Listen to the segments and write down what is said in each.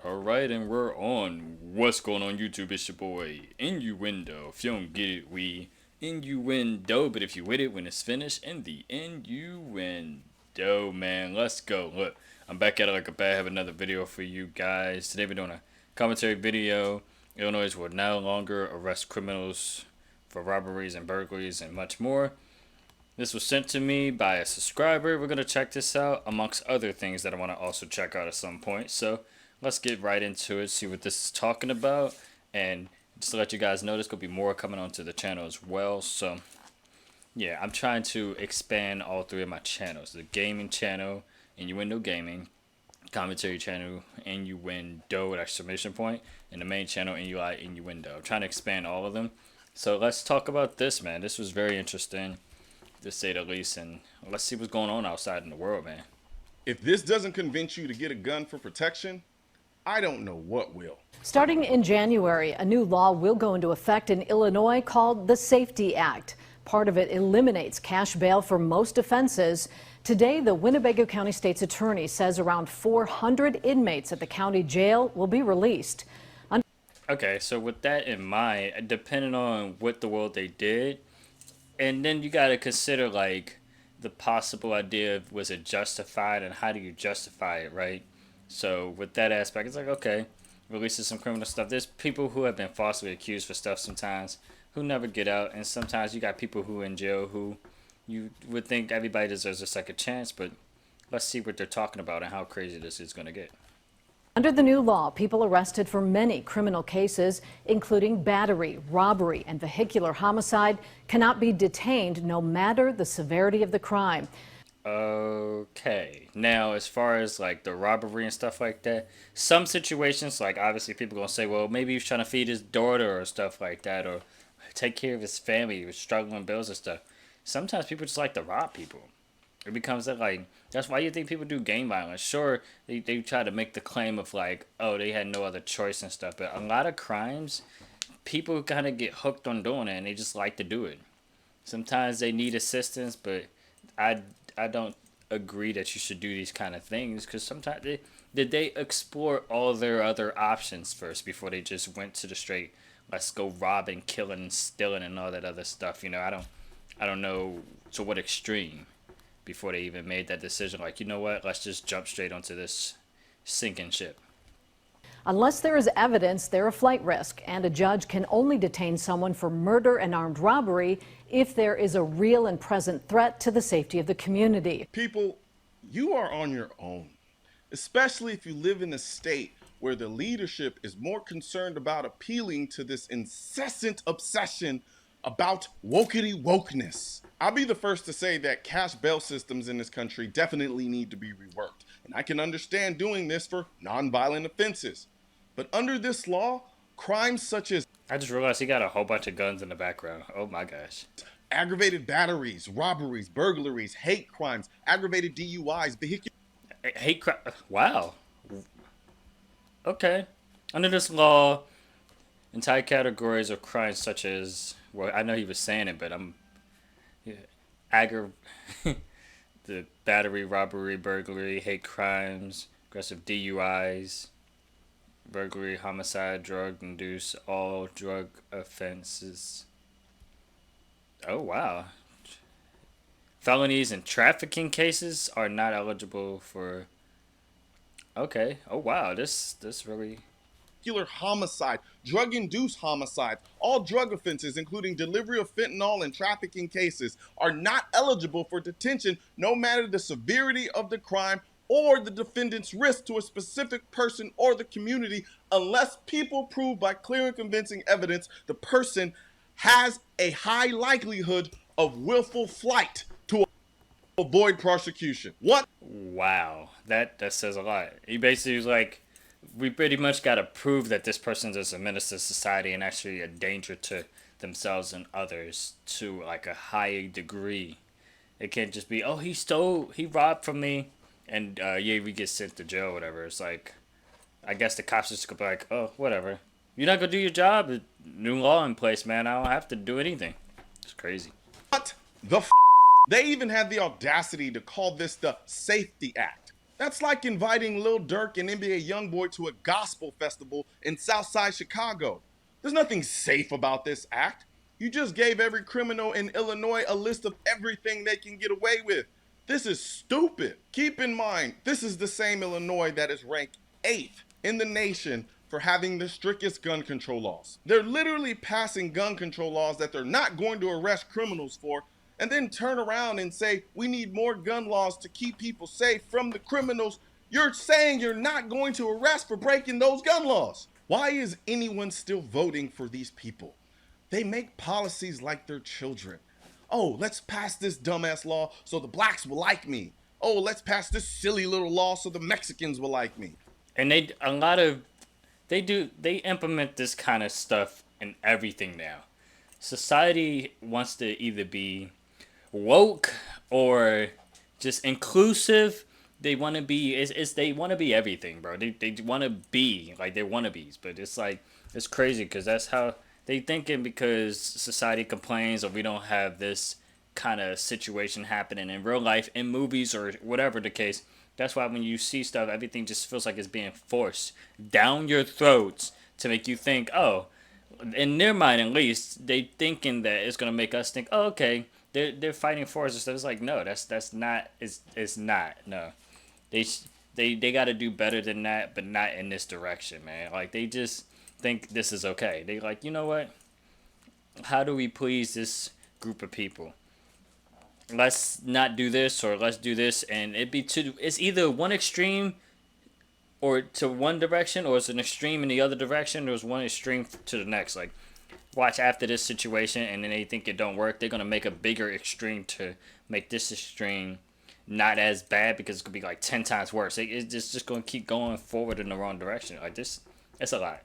Alright, and we're on. What's going on YouTube? It's your boy, Innuendo. If you don't get it, we innuendo. But if you with it when it's finished, in the innuendo, man. Let's go. Look, I'm back at it like a bat. I have another video for you guys. Today we're doing a commentary video. Illinois will no longer arrest criminals for robberies and burglaries and much more. This was sent to me by a subscriber. We're going to check this out amongst other things that I want to also check out at some point. So let's get right into it, see what this is talking about. And just to let you guys know, there's going to be more coming onto the channel as well. So yeah, I'm trying to expand all three of my channels. The gaming channel, Innuendo Gaming, commentary channel, Innuendo with exclamation point, and the main channel, Innuendo. I'm trying to expand all of them. So let's talk about this, man. This was very interesting, to say the least, and let's see what's going on outside in the world, man. If this doesn't convince you to get a gun for protection, I don't know what will. Starting in January, a new law will go into effect in Illinois called the Safety Act. Part of it eliminates cash bail for most offenses. Today, the Winnebago County State's Attorney says around 400 inmates at the county jail will be released. Okay, so with that in mind, depending on what the world they did, and then you got to consider, like, the possible idea of, was it justified, and how do you justify it, right? So with that aspect, it's like, okay, releases some criminal stuff. There's people who have been falsely accused for stuff sometimes who never get out, and sometimes you got people who are in jail who you would think everybody deserves a second chance, but let's see what they're talking about and how crazy this is going to get. Under the new law, people arrested for many criminal cases, including battery, robbery, and vehicular homicide, cannot be detained no matter the severity of the crime. Okay, now as far as like the robbery and stuff like that, some situations, like obviously people gonna say, well, maybe he's trying to feed his daughter or stuff like that, or take care of his family, he was struggling bills and stuff. Sometimes people just like to rob people. It becomes that, like, that's why you think people do gang violence. Sure, they try to make the claim of like, oh, they had no other choice and stuff, but a lot of crimes, people kind of get hooked on doing it and they just like to do it. Sometimes they need assistance, but I don't agree that you should do these kind of things, because sometimes did they explore all their other options first before they just went to the straight, let's go robbing, killing, stealing, and all that other stuff. You know, I don't know to what extreme before they even made that decision, like, you know what, let's just jump straight onto this sinking ship. Unless there is evidence, they're a flight risk, and a judge can only detain someone for murder and armed robbery if there is a real and present threat to the safety of the community. People, you are on your own, especially if you live in a state where the leadership is more concerned about appealing to this incessant obsession about wokety wokeness. I'll be the first to say that cash bail systems in this country definitely need to be reworked, and I can understand doing this for nonviolent offenses. But under this law, crimes such as I just realized he got a whole bunch of guns in the background. Oh my gosh. aggravated batteries, robberies, burglaries, hate crimes, aggravated DUIs, vehicular Hate crime. Wow. Okay. Under this law, entire categories of crimes such as, well, I know he was saying it, but the battery, robbery, burglary, hate crimes, aggressive DUIs, burglary, homicide, drug-induced, all drug offenses. Oh, wow. Felonies and trafficking cases are not eligible for... Okay. Oh, wow. This really... homicide, drug-induced homicide, all drug offenses, including delivery of fentanyl and trafficking cases, are not eligible for detention no matter the severity of the crime or the defendant's risk to a specific person or the community, unless people prove by clear and convincing evidence the person has a high likelihood of willful flight to avoid prosecution. What? Wow. That says a lot. He basically was like, we pretty much got to prove that this person is a menace to society and actually a danger to themselves and others to like a high degree. It can't just be, oh, he robbed from me, and yeah, we get sent to jail or whatever. It's like, I guess the cops just go like, oh, whatever. You're not going to do your job? New law in place, man. I don't have to do anything. It's crazy. What the f? They even had the audacity to call this the Safety Act. That's like inviting Lil Durk and NBA Youngboy to a gospel festival in Southside Chicago. There's nothing safe about this act. You just gave every criminal in Illinois a list of everything they can get away with. This is stupid. Keep in mind, this is the same Illinois that is ranked 8th in the nation for having the strictest gun control laws. They're literally passing gun control laws that they're not going to arrest criminals for, and then turn around and say, we need more gun laws to keep people safe from the criminals. You're saying you're not going to arrest for breaking those gun laws. Why is anyone still voting for these people? They make policies like they're children. Oh, let's pass this dumbass law so the blacks will like me. Oh, let's pass this silly little law so the Mexicans will like me. And they implement this kind of stuff in everything now. Society wants to either be woke or just inclusive. They want to be they want to be everything, bro. They want to be like they're wannabes, but it's like it's crazy because that's how they thinking, because society complains or we don't have this kind of situation happening in real life in movies or whatever the case. That's why when you see stuff, everything just feels like it's being forced down your throats to make you think, oh, in their mind at least, they thinking that it's gonna make us think, oh, okay, they're fighting for us and stuff. It's like, no, that's not. It's not. No, they they got to do better than that, but not in this direction, man. Like they just think this is okay. They like, you know what? How do we please this group of people? Let's not do this or let's do this, and it be two. It's either one extreme or to one direction, or it's an extreme in the other direction. There's one extreme to the next. Like watch after this situation, and then they think it don't work. They're gonna make a bigger extreme to make this extreme not as bad because it's gonna be like 10 times worse. It's just gonna keep going forward in the wrong direction. Like this, it's a lot.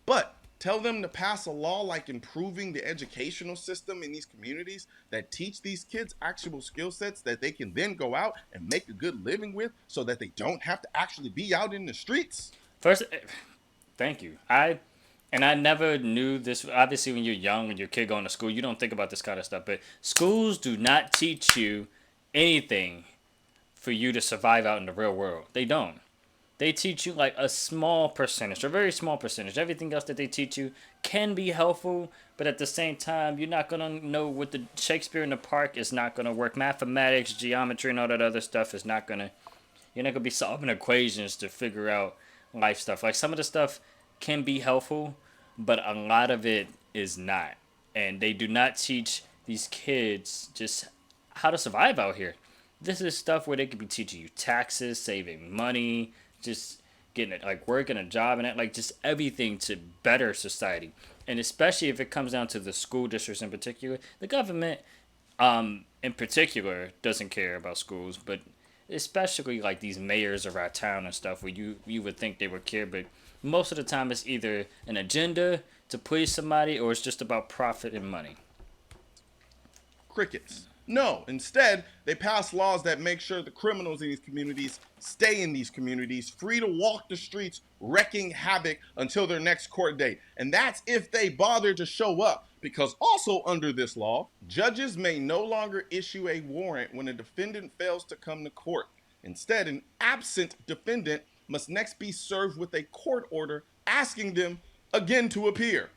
But tell them to pass a law like improving the educational system in these communities that teach these kids actual skill sets that they can then go out and make a good living with so that they don't have to actually be out in the streets. First, thank you. I never knew this. Obviously, when you're young and your kid going to school, you don't think about this kind of stuff. But schools do not teach you anything for you to survive out in the real world. They don't. They teach you like a small percentage, a very small percentage. Everything else that they teach you can be helpful, but at the same time, you're not gonna know what the Shakespeare in the Park is not gonna work. Mathematics, geometry, and all that other stuff is not gonna. You're not gonna be solving equations to figure out life stuff. Like some of the stuff can be helpful, but a lot of it is not. And they do not teach these kids just how to survive out here. This is stuff where they could be teaching you taxes, saving money, just getting it like working a job and that, like just everything to better society. And especially if it comes down to the school districts in particular, the government in particular doesn't care about schools, but especially like these mayors of our town and stuff where you would think they would care, but most of the time it's either an agenda to please somebody or it's just about profit and money. Crickets. No, instead, they pass laws that make sure the criminals in these communities stay in these communities, free to walk the streets, wreaking havoc until their next court date. And that's if they bother to show up, because also under this law, judges may no longer issue a warrant when a defendant fails to come to court. Instead, an absent defendant must next be served with a court order asking them again to appear,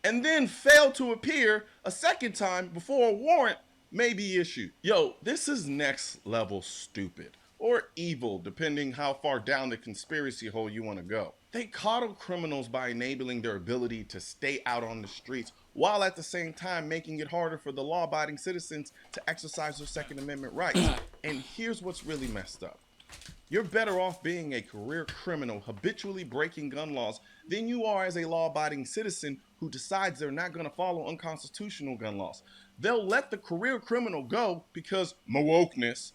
and then fail to appear a second time before a warrant may be issued. Yo, this is next level stupid, or evil, depending how far down the conspiracy hole you want to go. They coddle criminals by enabling their ability to stay out on the streets, while at the same time making it harder for the law-abiding citizens to exercise their Second Amendment rights. And here's what's really messed up. You're better off being a career criminal habitually breaking gun laws than you are as a law-abiding citizen who decides they're not going to follow unconstitutional gun laws. They'll let the career criminal go because wokeness,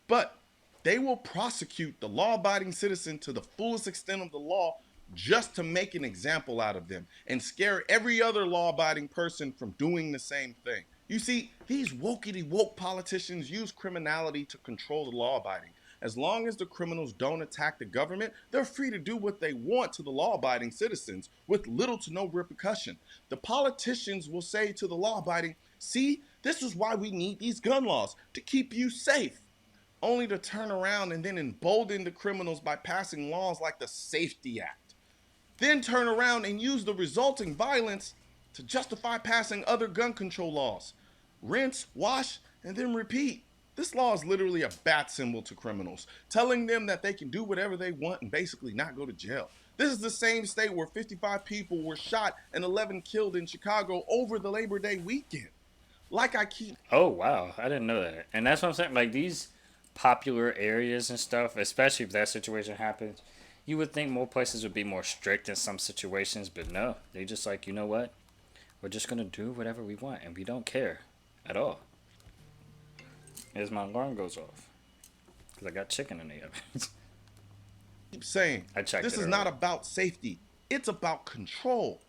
but they will prosecute the law-abiding citizen to the fullest extent of the law just to make an example out of them and scare every other law-abiding person from doing the same thing. You see, these wokety woke politicians use criminality to control the law-abiding. As long as the criminals don't attack the government, they're free to do what they want to the law-abiding citizens with little to no repercussion. The politicians will say to the law-abiding, see, this is why we need these gun laws, to keep you safe. only to turn around and then embolden the criminals by passing laws like the Safety Act, then turn around and use the resulting violence to justify passing other gun control laws. Rinse, wash, and then repeat. This law is literally a bat symbol to criminals, telling them that they can do whatever they want and basically not go to jail. This is the same state where 55 people were shot and 11 killed in Chicago over the Labor Day weekend. Like I keep Oh wow, I didn't know that. And that's what I'm saying. Like these popular areas and stuff, especially if that situation happens, you would think more places would be more strict in some situations, but no, they just like, you know what? We're just gonna do whatever we want, and we don't care at all. As my alarm goes off, because I got chicken in the oven. saying, I checked this it is not earlier. about safety, it's about control.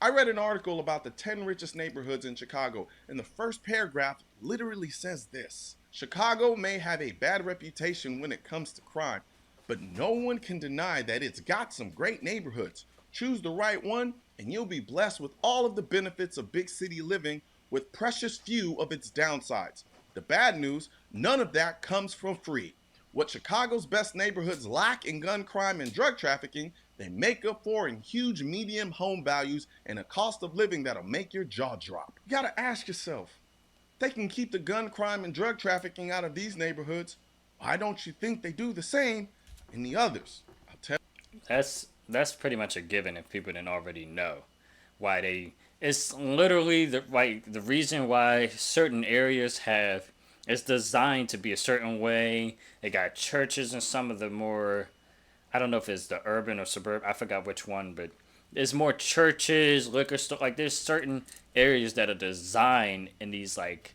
I read an article about the 10 richest neighborhoods in Chicago, and the first paragraph literally says this: Chicago may have a bad reputation when it comes to crime, but no one can deny that it's got some great neighborhoods. Choose the right one, and you'll be blessed with all of the benefits of big city living with precious few of its downsides. The bad news: none of that comes for free. What Chicago's best neighborhoods lack in gun crime and drug trafficking, they make up for in huge medium home values and a cost of living that'll make your jaw drop. You gotta ask yourself, they can keep the gun crime and drug trafficking out of these neighborhoods. Why don't you think they do the same in the others? I'll tell That's pretty much a given if people didn't already know why they. It's literally the reason why certain areas have. It's designed to be a certain way. They got churches in some of the more. I don't know if it's the urban or suburb. I forgot which one, but there's more churches, liquor store. Like there's certain areas that are designed in these like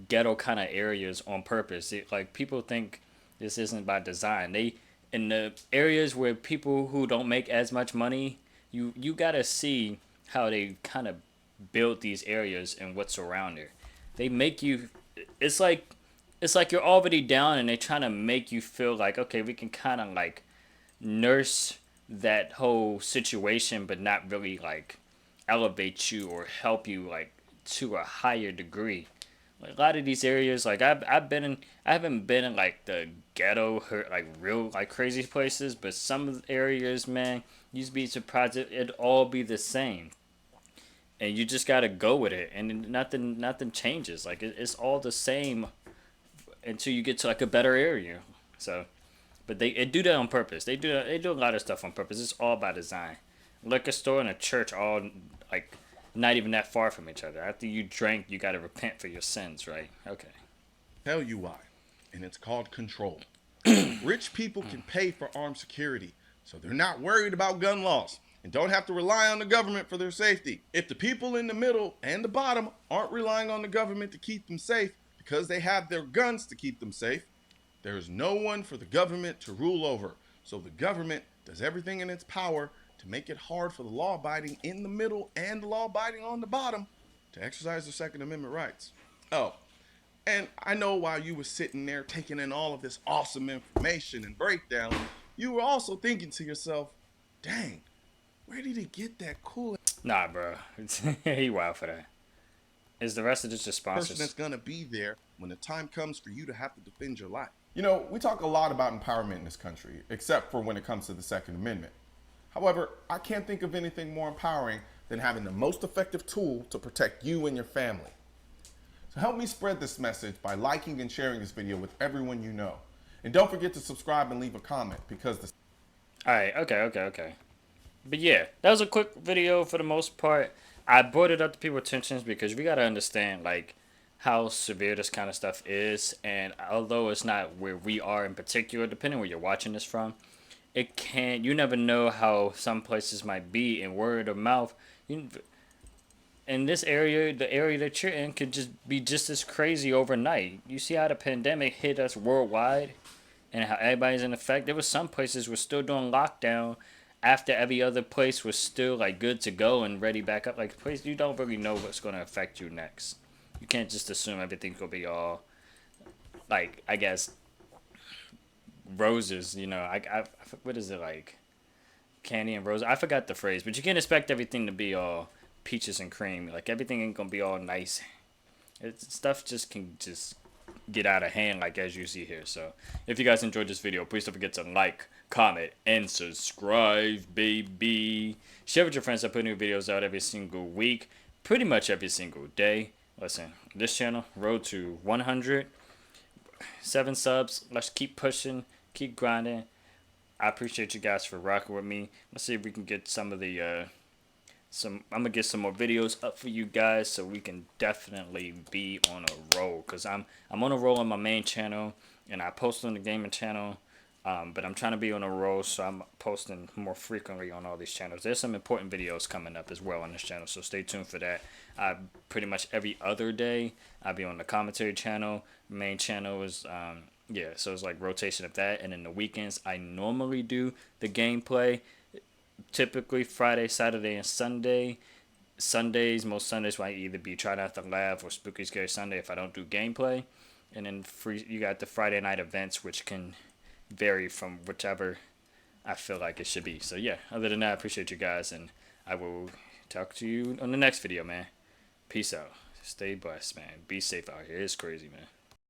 ghetto kind of areas on purpose. Like people think this isn't by design. They in the areas where people who don't make as much money, you gotta see how they kind of build these areas and what's around there. They make you. It's like it's like you're already down and they're trying to make you feel like okay, we can kind of like nurse that whole situation, but not really like elevate you or help you like to a higher degree. Like a lot of these areas, like I've been in, I haven't been in like the ghetto, like real like crazy places, but some of the areas, man, you'd be surprised it'd all be the same, and you just gotta go with it, and nothing changes. Like it's all the same until you get to like a better area. So, but they do that on purpose. They do a lot of stuff on purpose. It's all by design. Liquor store and a church all like not even that far from each other. After you drink, you got to repent for your sins, right? Okay. tell you why, and it's called control. Rich people can pay for armed security, so they're not worried about gun laws and don't have to rely on the government for their safety. If the people in the middle and the bottom aren't relying on the government to keep them safe because they have their guns to keep them safe, there is no one for the government to rule over. So the government does everything in its power to make it hard for the law abiding in the middle and the law abiding on the bottom to exercise their Second Amendment rights. Oh, and I know while you were sitting there taking in all of this awesome information and breakdown, you were also thinking to yourself, dang, where did he get that cool Nah, bro. He wild for that. Is the rest of this just person that's sponsors? gonna be there when the time comes for you to have to defend your life? You know, we talk a lot about empowerment in this country, except for when it comes to the Second Amendment. However, I can't think of anything more empowering than having the most effective tool to protect you and your family. So help me spread this message by liking and sharing this video with everyone you know. And don't forget to subscribe and leave a comment because the All right. Okay. But yeah, that was a quick video for the most part. I brought it up to people's attentions because we gotta understand like how severe this kind of stuff is, and although it's not where we are in particular, depending where you're watching this from, it can. You never know how some places might be, and word of mouth. You, in this area, the area that you're in could just be just as crazy overnight. You see how the pandemic hit us worldwide and how everybody's in effect. There was some places were still doing lockdown after every other place was still like good to go and ready back up. Like place you don't really know what's gonna affect you next. You can't just assume everything's gonna be all like I guess roses. You know, what is it like candy and roses? I forgot the phrase, but you can't expect everything to be all peaches and cream. Like everything ain't gonna be all nice. Stuff just can just get out of hand like as you see here. So if you guys enjoyed this video, please don't forget to like, comment, and subscribe, baby. Share with your friends. I put new videos out every single week, pretty much every single day. Listen, this channel, road to 107 subs. Let's keep pushing, keep grinding. I appreciate you guys for rocking with me. Let's see if we can get some of the I'm gonna get some more videos up for you guys so we can definitely be on a roll, because I'm on a roll on my main channel and I post on the gaming channel, but I'm trying to be on a roll, so I'm posting more frequently on all these channels. There's some important videos coming up as well on this channel, so stay tuned for that. Pretty much every other day I'll be on the commentary channel. Main channel is yeah, so it's like rotation of that, and then the weekends I normally do the gameplay. Typically Friday, Saturday, and Sunday. Most Sundays might either be Try Not to Laugh or Spooky Scary Sunday if I don't do gameplay. And then you got the Friday night events, which can vary from whichever I feel like it should be. So yeah, other than that, I appreciate you guys, and I will talk to you on the next video, man. Peace out. Stay blessed, man. Be safe out here. It's crazy, man.